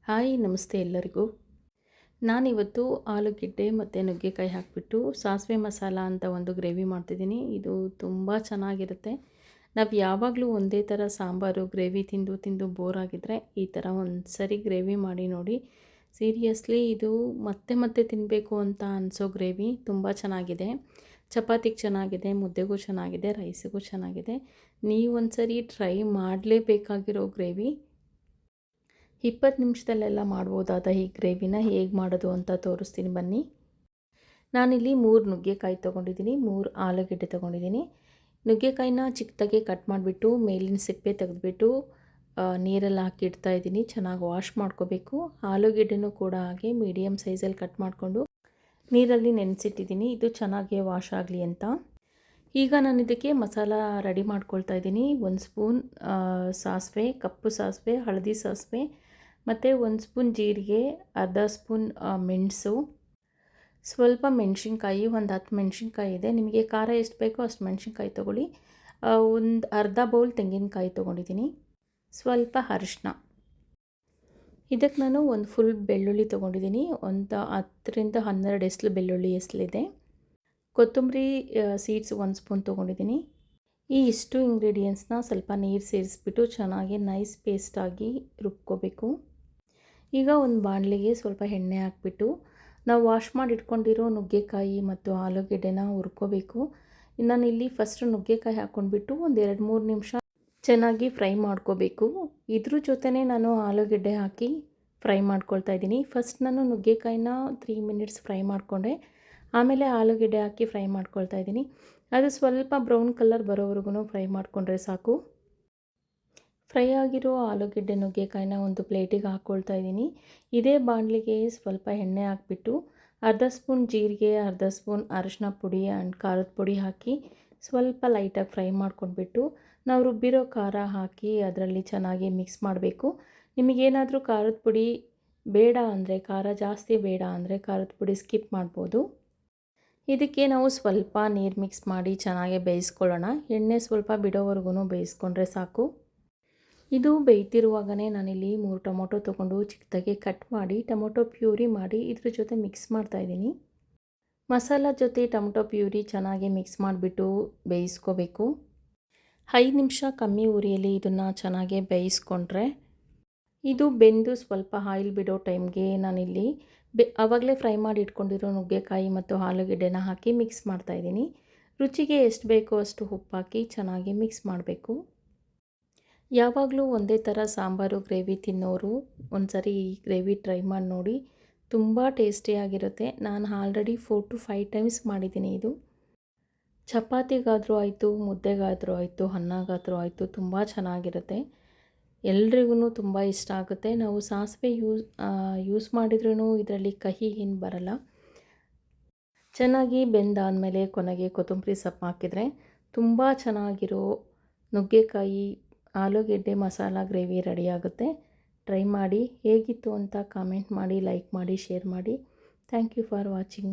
Hi ನಮಸ್ತೆ ಎಲ್ಲರಿಗೂ. ನಾನಿವತ್ತು ಆಲೂಗೆಡ್ಡೆ ಮತ್ತು ನುಗ್ಗೆಕಾಯಿ ಹಾಕಿಬಿಟ್ಟು ಸಾಸಿವೆ ಮಸಾಲ ಅಂತ ಒಂದು ಗ್ರೇವಿ ಮಾಡ್ತಿದ್ದೀನಿ. ಇದು ತುಂಬ ಚೆನ್ನಾಗಿರುತ್ತೆ. ನಾವು ಯಾವಾಗಲೂ ಒಂದೇ ಥರ ಸಾಂಬಾರು ಗ್ರೇವಿ ತಿಂದು ತಿಂದು ಬೋರ್ ಆಗಿದ್ದರೆ ಈ ಥರ ಒಂದು ಸರಿ ಗ್ರೇವಿ ಮಾಡಿ ನೋಡಿ. ಸೀರಿಯಸ್ಲಿ ಇದು ಮತ್ತೆ ಮತ್ತೆ ತಿನ್ನಬೇಕು ಅಂತ ಅನಿಸೋ ಗ್ರೇವಿ. ತುಂಬ ಚೆನ್ನಾಗಿದೆ. ಚಪಾತಿಗೆ ಚೆನ್ನಾಗಿದೆ, ಮುದ್ದೆಗೂ ಚೆನ್ನಾಗಿದೆ, ರೈಸಿಗೂ ಚೆನ್ನಾಗಿದೆ. ನೀವು ಒಂದು ಸರಿ ಟ್ರೈ ಮಾಡಲೇಬೇಕಾಗಿರೋ ಗ್ರೇವಿ. 20 ನಿಮಿಷದಲ್ಲೆಲ್ಲ ಮಾಡ್ಬೋದಾದ ಈ ಗ್ರೇವಿನ ಹೇಗೆ ಮಾಡೋದು ಅಂತ ತೋರಿಸ್ತೀನಿ ಬನ್ನಿ. ನಾನಿಲ್ಲಿ 3 ನುಗ್ಗೆಕಾಯಿ ತೊಗೊಂಡಿದ್ದೀನಿ, 3 ಆಲೂಗೆಡ್ಡೆ ತೊಗೊಂಡಿದ್ದೀನಿ. ನುಗ್ಗೆಕಾಯಿನ ಚಿಕ್ಕದಾಗಿ ಕಟ್ ಮಾಡಿಬಿಟ್ಟು ಮೇಲಿನ ಸಿಪ್ಪೆ ತೆಗೆದುಬಿಟ್ಟು ನೀರಲ್ಲಿ ಹಾಕಿ ಇಡ್ತಾಯಿದ್ದೀನಿ. ಚೆನ್ನಾಗಿ ವಾಶ್ ಮಾಡ್ಕೋಬೇಕು. ಆಲೂಗೆಡ್ಡೆನೂ ಕೂಡ ಹಾಗೆ ಮೀಡಿಯಮ್ ಸೈಜಲ್ಲಿ ಕಟ್ ಮಾಡಿಕೊಂಡು ನೀರಲ್ಲಿ ನೆನೆಸಿಟ್ಟಿದ್ದೀನಿ, ಇದು ಚೆನ್ನಾಗಿ ವಾಶ್ ಆಗಲಿ ಅಂತ. ಈಗ ನಾನು ಇದಕ್ಕೆ ಮಸಾಲ ರೆಡಿ ಮಾಡ್ಕೊಳ್ತಾ ಇದ್ದೀನಿ. 1 ಸ್ಪೂನ್ ಸಾಸಿವೆ, ಕಪ್ಪು ಸಾಸಿವೆ, ಹಳದಿ ಸಾಸಿವೆ ಮತ್ತು 1 ಸ್ಪೂನ್ ಜೀರಿಗೆ, ಅರ್ಧ ಸ್ಪೂನ್ ಮೆಣಸು, ಸ್ವಲ್ಪ ಮೆಣಸಿನ್ಕಾಯಿ, ಒಂದು 10 ಮೆಣಸಿನ್ಕಾಯಿ ಇದೆ. ನಿಮಗೆ ಖಾರ ಎಷ್ಟು ಬೇಕೋ ಅಷ್ಟು ಮೆಣಸಿನ್ಕಾಯಿ ತೊಗೊಳ್ಳಿ. ಒಂದು ಅರ್ಧ ಬೌಲ್ ತೆಂಗಿನಕಾಯಿ ತೊಗೊಂಡಿದ್ದೀನಿ. ಸ್ವಲ್ಪ ಅರಿಶಿನ. ಇದಕ್ಕೆ ನಾನು ಒಂದು ಫುಲ್ ಬೆಳ್ಳುಳ್ಳಿ ತೊಗೊಂಡಿದ್ದೀನಿ. ಒಂದು 10ರಿಂದ 12 ಎಸ್ಲು ಬೆಳ್ಳುಳ್ಳಿ ಎಸ್ಲಿದೆ. ಕೊತ್ತಂಬರಿ ಸೀಡ್ಸ್ 1 ಸ್ಪೂನ್ ತೊಗೊಂಡಿದ್ದೀನಿ. ಈ ಇಷ್ಟು ಇಂಗ್ರೀಡಿಯೆಂಟ್ಸ್ನ ಸ್ವಲ್ಪ ನೀರು ಸೇರಿಸ್ಬಿಟ್ಟು ಚೆನ್ನಾಗಿ ನೈಸ್ ಪೇಸ್ಟಾಗಿ ರುಬ್ಕೋಬೇಕು. ಈಗ ಒಂದು ಬಾಣಲೆಗೆ ಸ್ವಲ್ಪ ಎಣ್ಣೆ ಹಾಕ್ಬಿಟ್ಟು ನಾವು ವಾಶ್ ಮಾಡಿ ಇಟ್ಕೊಂಡಿರೋ ನುಗ್ಗೆಕಾಯಿ ಮತ್ತು ಆಲೂಗೆಡ್ಡೆನ ಹುರ್ಕೋಬೇಕು. ನಾನಿಲ್ಲಿ ಫಸ್ಟ್ ನುಗ್ಗೆಕಾಯಿ ಹಾಕ್ಕೊಂಡ್ಬಿಟ್ಟು ಒಂದು 2-3 ನಿಮಿಷ ಚೆನ್ನಾಗಿ ಫ್ರೈ ಮಾಡ್ಕೋಬೇಕು. ಇದ್ರ ಜೊತೆನೇ ನಾನು ಆಲೂಗೆಡ್ಡೆ ಹಾಕಿ ಫ್ರೈ ಮಾಡ್ಕೊಳ್ತಾ ಇದ್ದೀನಿ. ಫಸ್ಟ್ ನಾನು ನುಗ್ಗೆಕಾಯಿನ 3 ಮಿನಿಟ್ಸ್ ಫ್ರೈ ಮಾಡಿಕೊಂಡೆ, ಆಮೇಲೆ ಆಲೂಗೆಡ್ಡೆ ಹಾಕಿ ಫ್ರೈ ಮಾಡ್ಕೊಳ್ತಾ ಇದ್ದೀನಿ. ಅದು ಸ್ವಲ್ಪ ಬ್ರೌನ್ ಕಲರ್ ಬರೋವರೆಗೂ ಫ್ರೈ ಮಾಡಿಕೊಂಡ್ರೆ ಸಾಕು. ಫ್ರೈ ಆಗಿರೋ ಆಲೂಗೆಡ್ಡೆ ನುಗ್ಗೆಕಾಯಿನ ಒಂದು ಪ್ಲೇಟಿಗೆ ಹಾಕ್ಕೊಳ್ತಾ ಇದ್ದೀನಿ. ಇದೇ ಬಾಣಲಿಗೆ ಸ್ವಲ್ಪ ಎಣ್ಣೆ ಹಾಕ್ಬಿಟ್ಟು ಅರ್ಧ ಸ್ಪೂನ್ ಜೀರಿಗೆ, ಅರ್ಧ ಸ್ಪೂನ್ ಅರಿಶಿನ ಪುಡಿ ಆ್ಯಂಡ್ ಖಾರದ ಪುಡಿ ಹಾಕಿ ಸ್ವಲ್ಪ ಲೈಟಾಗಿ ಫ್ರೈ ಮಾಡ್ಕೊಂಡ್ಬಿಟ್ಟು ನಾವು ರುಬ್ಬಿರೋ ಖಾರ ಹಾಕಿ ಅದರಲ್ಲಿ ಚೆನ್ನಾಗಿ ಮಿಕ್ಸ್ ಮಾಡಬೇಕು. ನಿಮಗೇನಾದರೂ ಖಾರದ ಪುಡಿ ಬೇಡ ಅಂದರೆ, ಖಾರ ಜಾಸ್ತಿ ಬೇಡ ಅಂದರೆ ಖಾರದ ಪುಡಿ ಸ್ಕಿಪ್ ಮಾಡ್ಬೋದು. ಇದಕ್ಕೆ ನಾವು ಸ್ವಲ್ಪ ನೀರು ಮಿಕ್ಸ್ ಮಾಡಿ ಚೆನ್ನಾಗಿ ಬೇಯಿಸ್ಕೊಳ್ಳೋಣ. ಎಣ್ಣೆ ಸ್ವಲ್ಪ ಬಿಡೋವರೆಗೂ ಬೇಯಿಸ್ಕೊಂಡ್ರೆ ಸಾಕು. ಇದು ಬೇಯ್ತಿರುವಾಗಲೇ ನಾನಿಲ್ಲಿ 3 ಟೊಮೊಟೊ ತೊಗೊಂಡು ಚಿಕ್ಕದಾಗಿ ಕಟ್ ಮಾಡಿ ಟೊಮೊಟೊ ಪ್ಯೂರಿ ಮಾಡಿ ಇದ್ರ ಜೊತೆ ಮಿಕ್ಸ್ ಮಾಡ್ತಾಯಿದ್ದೀನಿ. ಮಸಾಲ ಜೊತೆ ಟೊಮೊಟೊ ಪ್ಯೂರಿ ಚೆನ್ನಾಗಿ ಮಿಕ್ಸ್ ಮಾಡಿಬಿಟ್ಟು ಬೇಯಿಸ್ಕೋಬೇಕು. 5 ನಿಮಿಷ ಕಮ್ಮಿ ಉರಿಯಲ್ಲಿ ಇದನ್ನು ಚೆನ್ನಾಗಿ ಬೇಯಿಸ್ಕೊಂಡ್ರೆ ಇದು ಬೆಂದು ಸ್ವಲ್ಪ ಆಯಿಲ್ ಬಿಡೋ ಟೈಮ್ಗೆ ನಾನಿಲ್ಲಿ ಆವಾಗಲೇ ಫ್ರೈ ಮಾಡಿ ಇಟ್ಕೊಂಡಿರೋ ನುಗ್ಗೆಕಾಯಿ ಮತ್ತು ಆಲೂಗೆಡ್ಡೆನ ಹಾಕಿ ಮಿಕ್ಸ್ ಮಾಡ್ತಾಯಿದ್ದೀನಿ. ರುಚಿಗೆ ಎಷ್ಟು ಬೇಕೋ ಅಷ್ಟು ಉಪ್ಪು ಹಾಕಿ ಚೆನ್ನಾಗಿ ಮಿಕ್ಸ್ ಮಾಡಬೇಕು. ಯಾವಾಗಲೂ ಒಂದೇ ಥರ ಸಾಂಬಾರು ಗ್ರೇವಿ ತಿನ್ನೋರು ಒಂದು ಸರಿ ಈ ಗ್ರೇವಿ ಟ್ರೈ ಮಾಡಿ ನೋಡಿ, ತುಂಬ ಟೇಸ್ಟಿಯಾಗಿರುತ್ತೆ. ನಾನು ಆಲ್ರೆಡಿ 4 to 5 ಟೈಮ್ಸ್ ಮಾಡಿದ್ದೀನಿ. ಇದು ಚಪಾತಿಗಾದರೂ ಆಯಿತು, ಮುದ್ದೆಗಾದರೂ ಆಯಿತು, ಅನ್ನಗಾದರೂ ಆಯಿತು, ತುಂಬ ಚೆನ್ನಾಗಿರುತ್ತೆ. ಎಲ್ರಿಗೂ ತುಂಬ ಇಷ್ಟ ಆಗುತ್ತೆ. ನಾವು ಸಾಸಿವೆ ಯೂಸ್ ಮಾಡಿದ್ರೂ ಇದರಲ್ಲಿ ಕಹಿ ಏನು ಬರಲ್ಲ. ಚೆನ್ನಾಗಿ ಬೆಂದಾದಮೇಲೆ ಕೊನೆಗೆ ಕೊತ್ತಂಬರಿ ಸೊಪ್ಪು ಹಾಕಿದರೆ ತುಂಬ ಚೆನ್ನಾಗಿರೋ ನುಗ್ಗೆಕಾಯಿ ಆಲೂಗೆಡ್ಡೆ ಮಸಾಲ ಗ್ರೇವಿ ರೆಡಿಯಾಗುತ್ತೆ. ಟ್ರೈ ಮಾಡಿ, ಹೇಗಿತ್ತು ಅಂತ ಕಾಮೆಂಟ್ ಮಾಡಿ, ಲೈಕ್ ಮಾಡಿ, ಶೇರ್ ಮಾಡಿ. Thank you for watching.